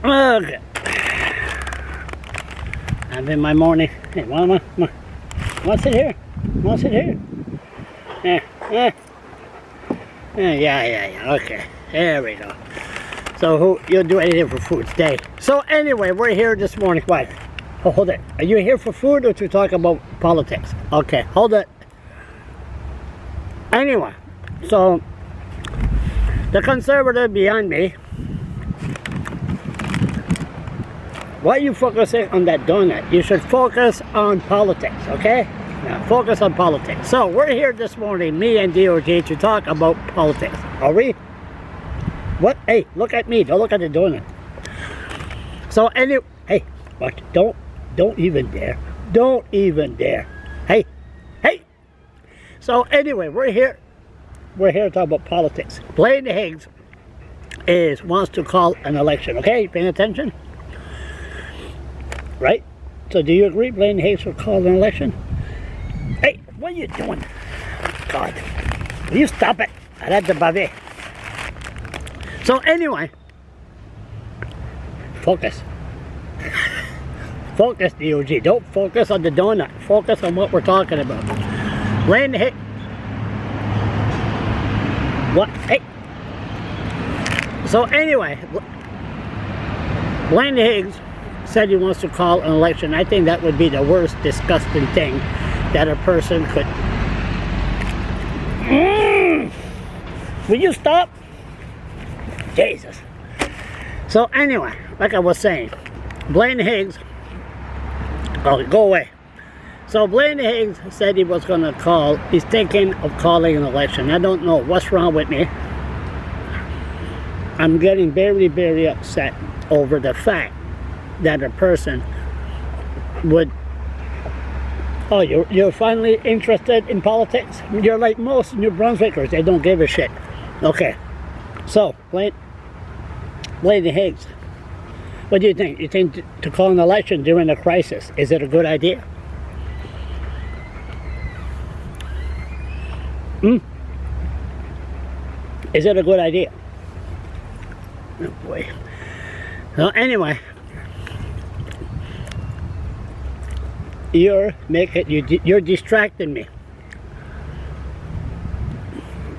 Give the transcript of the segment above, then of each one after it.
Okay. I'm in my morning. Hey, Mama, want to sit here? Want to sit here? Yeah. Okay. There we go. So you'll do anything for food today. So anyway, we're here this morning. What? Oh, hold it. Are you here for food or to talk about politics? Okay, hold it. Anyway, so the conservative behind me. Why are you focusing on that donut? You should focus on politics, okay? Now, focus on politics. So, we're here this morning, me and DOJ, to talk about politics. Are we? What? Hey, look at me. Don't look at the donut. So, anyway, hey, watch. Don't even dare. Don't even dare. Hey. So, anyway, we're here. We're here to talk about politics. Blaine Higgs wants to call an election, okay? Paying attention? Right? So do you agree Blaine Higgs will call an election? Hey, what are you doing? God, will you stop it? Arrête de baver. So anyway, focus. Focus, DOG. Don't focus on the donut. Focus on what we're talking about. Blaine Higgs. What? Hey. So anyway, Blaine Higgs said he wants to call an election. I think that would be the worst disgusting thing that a person could. Will you stop? Jesus. So anyway, like I was saying, Blaine Higgs, oh, go away. So Blaine Higgs said he was going to call, he's thinking of calling an election. I don't know what's wrong with me. I'm getting very, very upset over the fact that a person would, oh, you're finally interested in politics? You're like most New Brunswickers, they don't give a shit. Okay, so Blaine Higgs, what do you think? You think to call an election during a crisis, is it a good idea? Is it a good idea? Oh boy. So anyway, you're distracting me.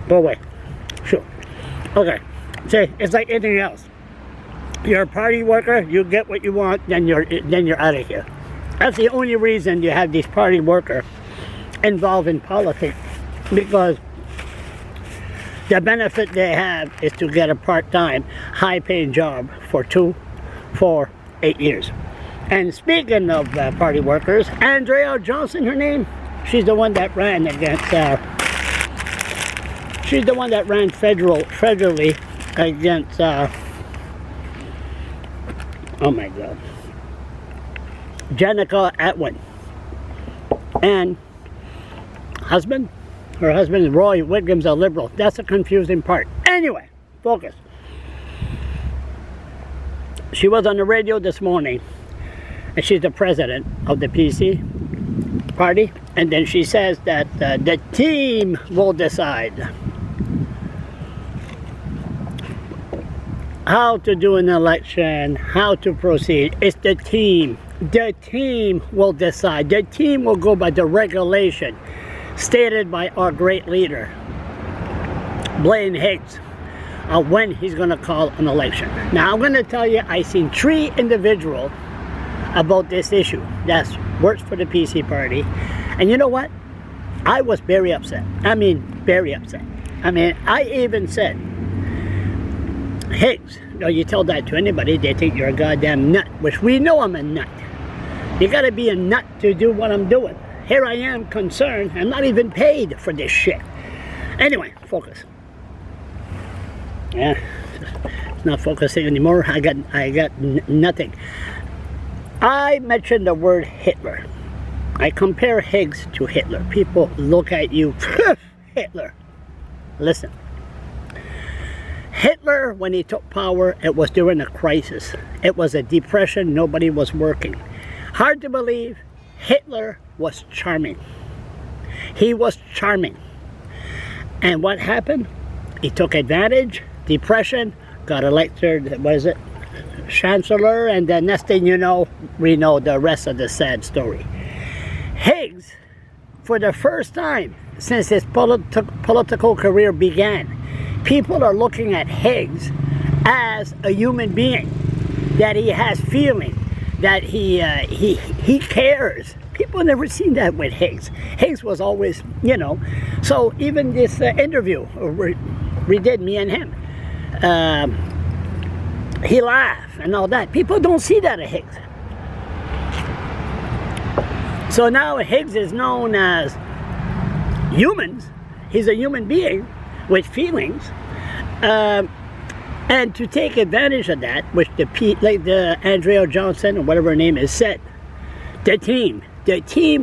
Go away. Sure. Okay. See, it's like anything else. You're a party worker, you get what you want, then you're out of here. That's the only reason you have these party workers involved in politics, because the benefit they have is to get a part-time, high-paying job for 2, 4, 8 years. And speaking of party workers, Andrea Johnson, her name, she's the one that ran against, she's the one that ran federally against, oh my God, Jenica Atwin. And her husband is Roy Wiggins, a liberal. That's the confusing part. Anyway, focus. She was on the radio this morning, and she's the president of the PC party, and then she says that the team will decide how to do an election, how to proceed. It's the team. The team will decide. The team will go by the regulation stated by our great leader, Blaine Higgs, when he's going to call an election. Now, I'm going to tell you, I've seen 3 individuals about this issue that works for the PC party, and you know what? I was very upset. I mean, very upset. I mean, I even said, Higgs, you tell that to anybody, they think you're a goddamn nut, which we know I'm a nut. You got to be a nut to do what I'm doing. Here I am concerned, I'm not even paid for this shit. Anyway, focus. Yeah, it's not focusing anymore. I got nothing. I mentioned the word Hitler. I compare Higgs to Hitler. People look at you, Hitler. Listen. Hitler, when he took power, it was during a crisis. It was a depression, nobody was working. Hard to believe, Hitler was charming. He was charming. And what happened? He took advantage, depression, got elected, what is it? chancellor, and the next thing you know, we know the rest of the sad story. Higgs, for the first time since his political career began, people are looking at Higgs as a human being, that he has feeling, that he cares. People never seen that with Higgs. Higgs was always, you know, so even this interview we did, me and him, he laughed and all that. People don't see that at Higgs. So now Higgs is known as humans. He's a human being with feelings, and to take advantage of that, which like the Andrea Johnson or whatever her name is said, the team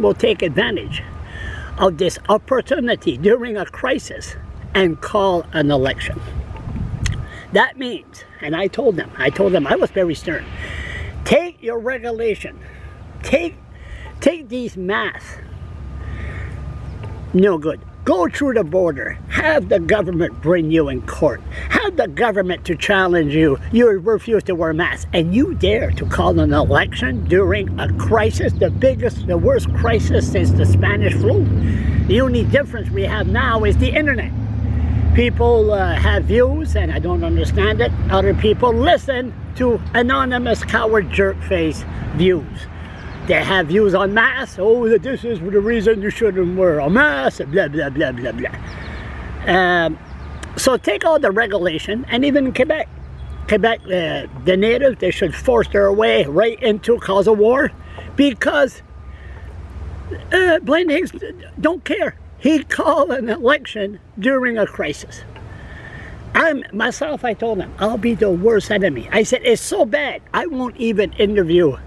will take advantage of this opportunity during a crisis and call an election. That means, and I told them I was very stern. Take your regulation. Take these masks. No good. Go through the border. Have the government bring you in court. Have the government to challenge you. You refuse to wear masks. And you dare to call an election during a crisis, the worst crisis since the Spanish flu. The only difference we have now is the internet. People have views, and I don't understand it. Other people listen to anonymous coward jerk-face views. They have views on masks. Oh, this is the reason you shouldn't wear a mask, blah, blah, blah, blah, blah. So take all the regulation, and even Quebec, the natives, they should force their way right into cause of war, because Blaine Higgs don't care. He called an election during a crisis. I told him, I'll be the worst enemy. I said, it's so bad, I won't even interview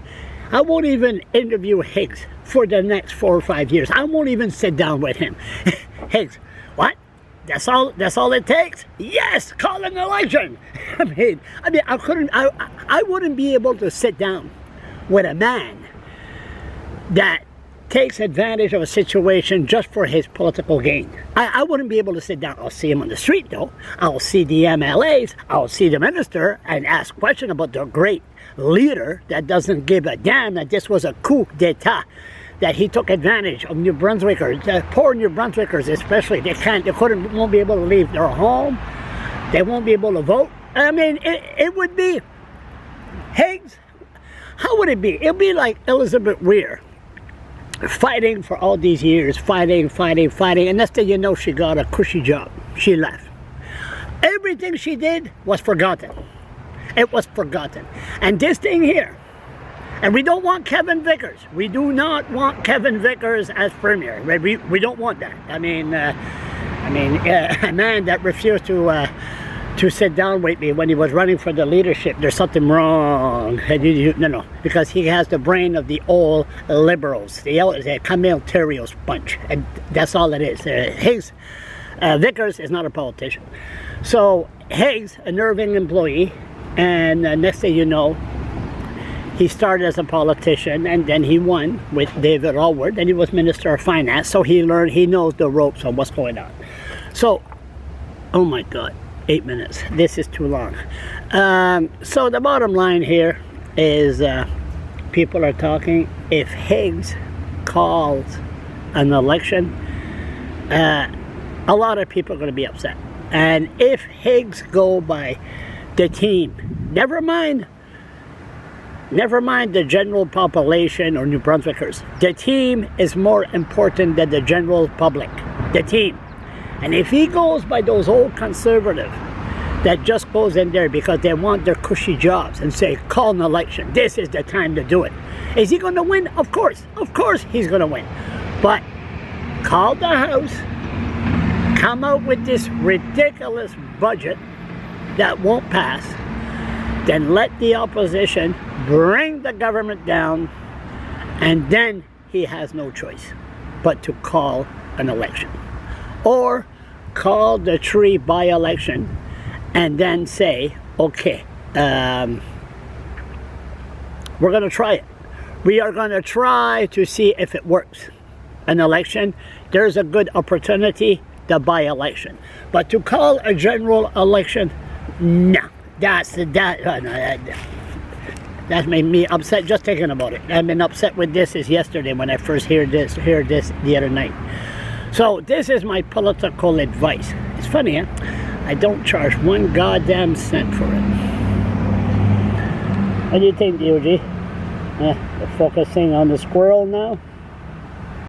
Higgs for the next 4 or 5 years. I won't even sit down with him. Higgs, what? That's all it takes? Yes, call an election. I mean, I wouldn't be able to sit down with a man that takes advantage of a situation just for his political gain. I wouldn't be able to sit down. I'll see him on the street though. I'll see the MLAs, I'll see the minister and ask questions about the great leader that doesn't give a damn that this was a coup d'etat, that he took advantage of New Brunswickers, the poor New Brunswickers especially. Won't be able to leave their home. They won't be able to vote. I mean, it would be, Higgs, how would it be? It'd be like Elizabeth Weir, fighting for all these years, fighting, and next thing you know, she got a cushy job. She left. Everything she did was forgotten. It was forgotten. And this thing here, and we don't want Kevin Vickers. We do not want Kevin Vickers as premier. We don't want that. I mean, a man that refused to sit down with me when he was running for the leadership, there's something wrong. No, because he has the brain of the old liberals, the Camille Thériault's bunch, and that's all it is. Higgs, Vickers is not a politician. So Higgs, a nerving employee, and next thing you know, he started as a politician, and then he won with David Alward, and he was Minister of Finance, so he knows the ropes on what's going on. So, oh my God. 8 minutes. This is too long. So the bottom line here is people are talking, if Higgs calls an election, a lot of people are going to be upset. And if Higgs go by the team, never mind the general population or New Brunswickers, the team is more important than the general public. The team. And if he goes by those old conservatives that just goes in there because they want their cushy jobs and say, call an election, this is the time to do it. Is he going to win? Of course he's going to win. But call the House, come out with this ridiculous budget that won't pass, then let the opposition bring the government down, and then he has no choice but to call an election. Or call the 3 by-election and then say, okay, we're going to try it. We are going to try to see if it works. An election, there's a good opportunity, the by-election. But to call a general election, no. That made me upset just thinking about it. I've been upset with this since yesterday when I first heard this the other night. So this is my political advice. It's funny, huh? I don't charge one goddamn cent for it. What do you think, DOG? Yeah, we're focusing on the squirrel now.